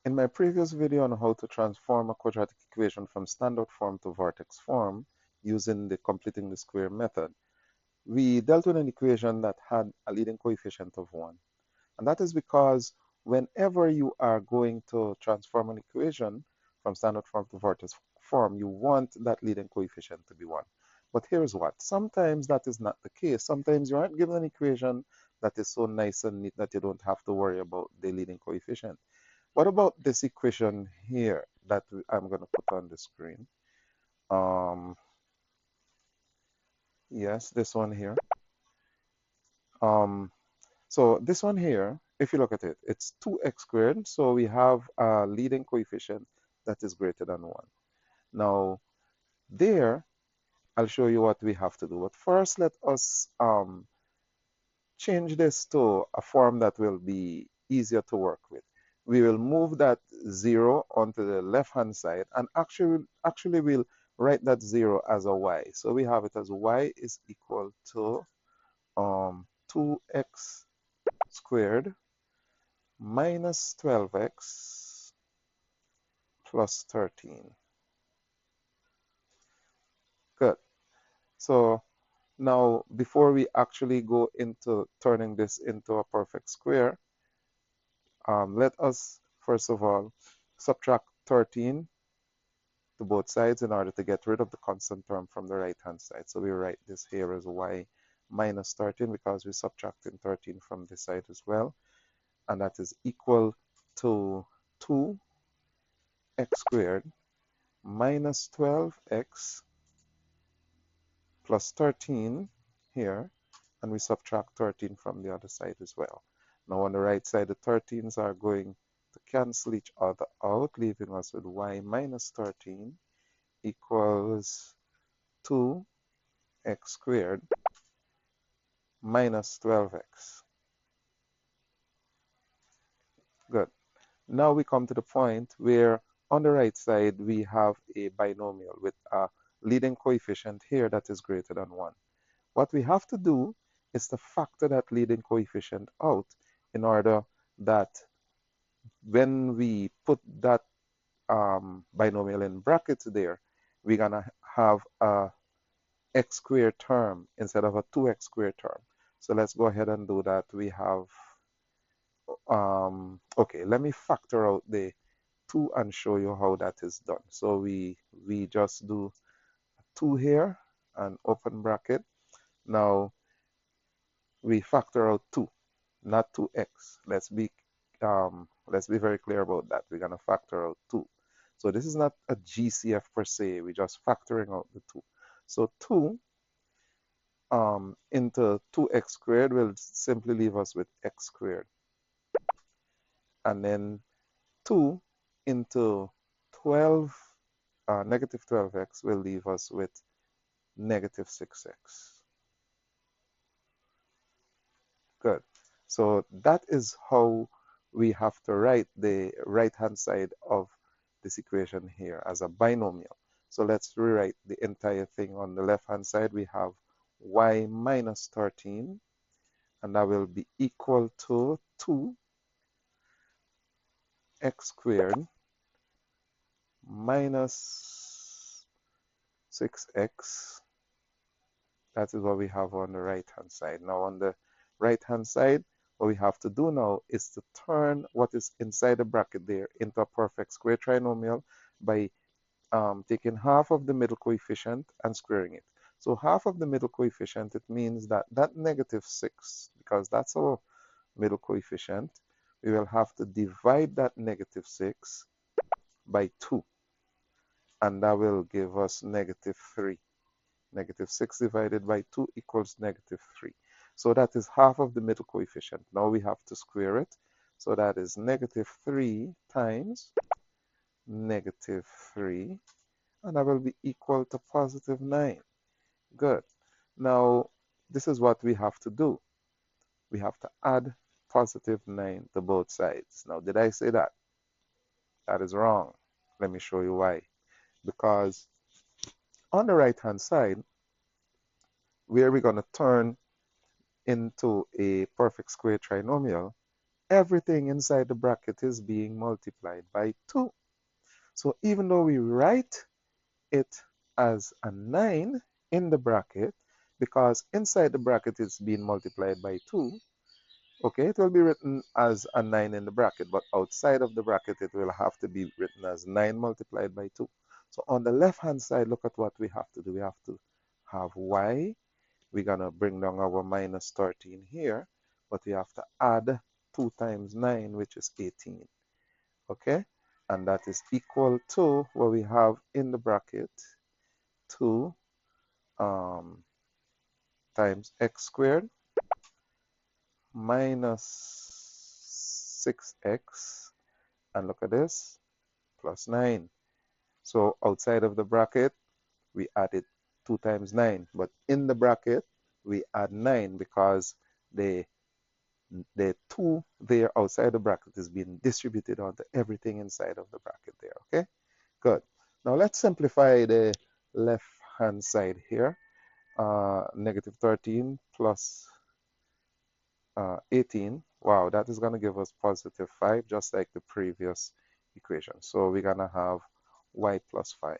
In my previous video on how to transform a quadratic equation from standard form to vertex form using the completing the square method, we dealt with an equation that had a leading coefficient of 1. And that is because whenever you are going to transform an equation from standard form to vertex form, you want that leading coefficient to be 1. But here's what, sometimes that is not the case. Sometimes you aren't given an equation that is so nice and neat that you don't have to worry about the leading coefficient. What about this equation here that I'm going to put on the screen? Um, yes, this one here. Um, so this one here, if you look at it, it's 2x squared. So we have a leading coefficient that is greater than 1. Now, there, I'll show you what we have to do. But first, let us change this to a form that will be easier to work with. We will move that 0 onto the left-hand side, and actually we'll write that 0 as a y. So we have it as y is equal to 2x squared minus 12x plus 13. Good. So now, before we actually go into turning this into a perfect square, let us first of all subtract 13 to both sides in order to get rid of the constant term from the right hand side. So we write this here as y minus 13 because we're subtracting 13 from this side as well. And that is equal to 2x squared minus 12x plus 13 here, and we subtract 13 from the other side as well. Now on the right side, the 13s are going to cancel each other out, leaving us with y minus 13 equals 2x squared minus 12x. Good. Now we come to the point where on the right side we have a binomial with a leading coefficient here that is greater than 1. What we have to do is to factor that leading coefficient out in order that when we put that binomial in brackets there, we're going to have a x squared term instead of a 2x squared term. So let's go ahead and do that. We have, okay, let me factor out the 2 and show you how that is done. So we just do 2 here and open bracket. Now we factor out 2, not 2x. Let's be very clear about that. We're going to factor out 2. So this is not a GCF per se. We're just factoring out the 2. So 2 into 2x squared will simply leave us with x squared. And then 2 into 12, negative 12x will leave us with negative 6x. Good. So that is how we have to write the right-hand side of this equation here as a binomial. So let's rewrite the entire thing. On the left-hand side, we have y minus 13, and that will be equal to 2x squared minus 6x. That is what we have on the right-hand side. Now on the right-hand side, what we have to do now is to turn what is inside the bracket there into a perfect square trinomial by taking half of the middle coefficient and squaring it. So half of the middle coefficient, it means that that negative 6, because that's our middle coefficient, we will have to divide that negative 6 by 2, and that will give us negative 3. Negative 6 divided by 2 equals negative 3. So that is half of the middle coefficient. Now we have to square it. So that is negative 3 times negative 3, and that will be equal to positive 9. Good. Now, this is what we have to do. We have to add positive 9 to both sides. Now, did I say that? That is wrong. Let me show you why. Because on the right-hand side, where we're going to turn into a perfect square trinomial, everything inside the bracket is being multiplied by 2. So even though we write it as a 9 in the bracket, because inside the bracket it's being multiplied by 2, okay, it will be written as a 9 in the bracket, but outside of the bracket it will have to be written as 9 multiplied by 2. So on the left hand side, look at what we have to do. We have to have y. We're going to bring down our minus 13 here, but we have to add 2 times 9, which is 18. Okay, and that is equal to what we have in the bracket, 2 times x squared minus 6x, and look at this, plus 9. So outside of the bracket, we added 2 times 9, but in the bracket, we add 9 because the 2 there outside the bracket is being distributed onto everything inside of the bracket there, okay? Good. Now let's simplify the left-hand side here. Negative 13 plus 18. Wow, that is going to give us positive 5, just like the previous equation. So we're going to have y plus 5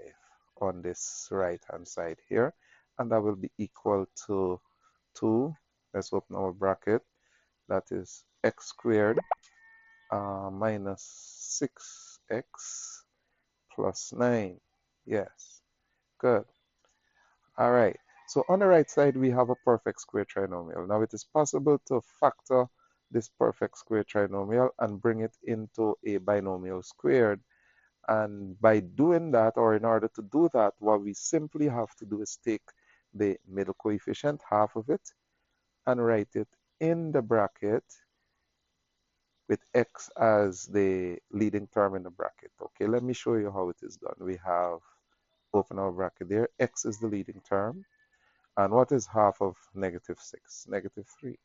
on this right-hand side here, and that will be equal to 2. Let's open our bracket. That is x squared minus 6x plus 9. Yes, good. All right. So on the right side, we have a perfect square trinomial. Now it is possible to factor this perfect square trinomial and bring it into a binomial squared. And by doing that, or in order to do that, what we simply have to do is take the middle coefficient, half of it, and write it in the bracket with x as the leading term in the bracket. Okay, let me show you how it is done. We have open our bracket there. X is the leading term. And what is half of negative 6? Negative 3.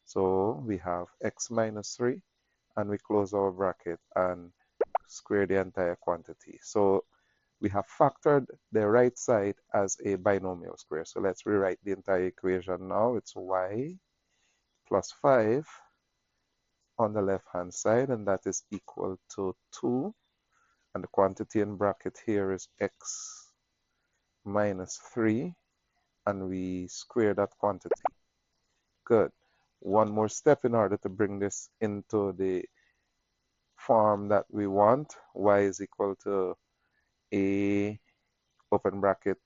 So we have x minus 3, and we close our bracket and square the entire quantity. So we have factored the right side as a binomial square. So let's rewrite the entire equation now. It's y plus 5 on the left-hand side, and that is equal to 2. And the quantity in bracket here is x minus 3, and we square that quantity. Good. One more step in order to bring this into the form that we want. Y is equal to a open bracket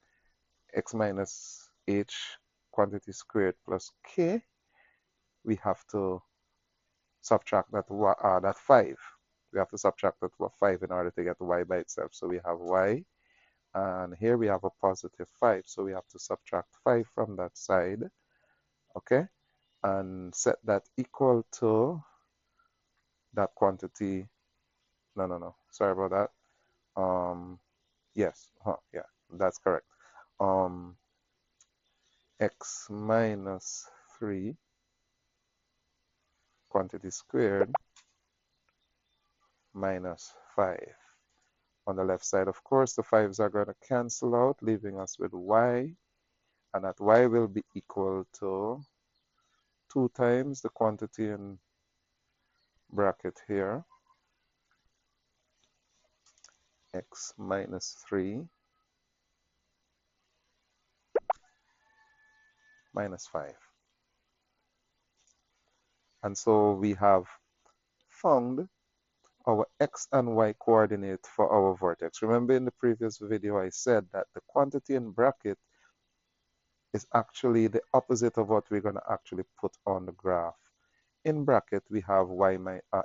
x minus h quantity squared plus k. We have to subtract that 5. We have to subtract that 5 in order to get y by itself. So we have y, and here we have a positive 5. So we have to subtract 5 from that side, okay? And set that equal to that quantity. No, sorry about that. Yes, yeah, that's correct. X minus 3 quantity squared minus 5. On the left side, of course, the 5's are going to cancel out, leaving us with y, and that y will be equal to 2 times the quantity in bracket here, x minus 3 minus 5. And so we have found our x and y coordinate for our vertex. Remember in the previous video I said that the quantity in bracket is actually the opposite of what we're going to actually put on the graph. In bracket we have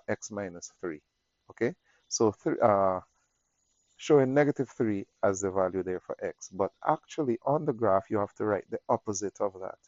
x minus 3. Okay, so showing negative 3 as the value there for x, but actually on the graph you have to write the opposite of that.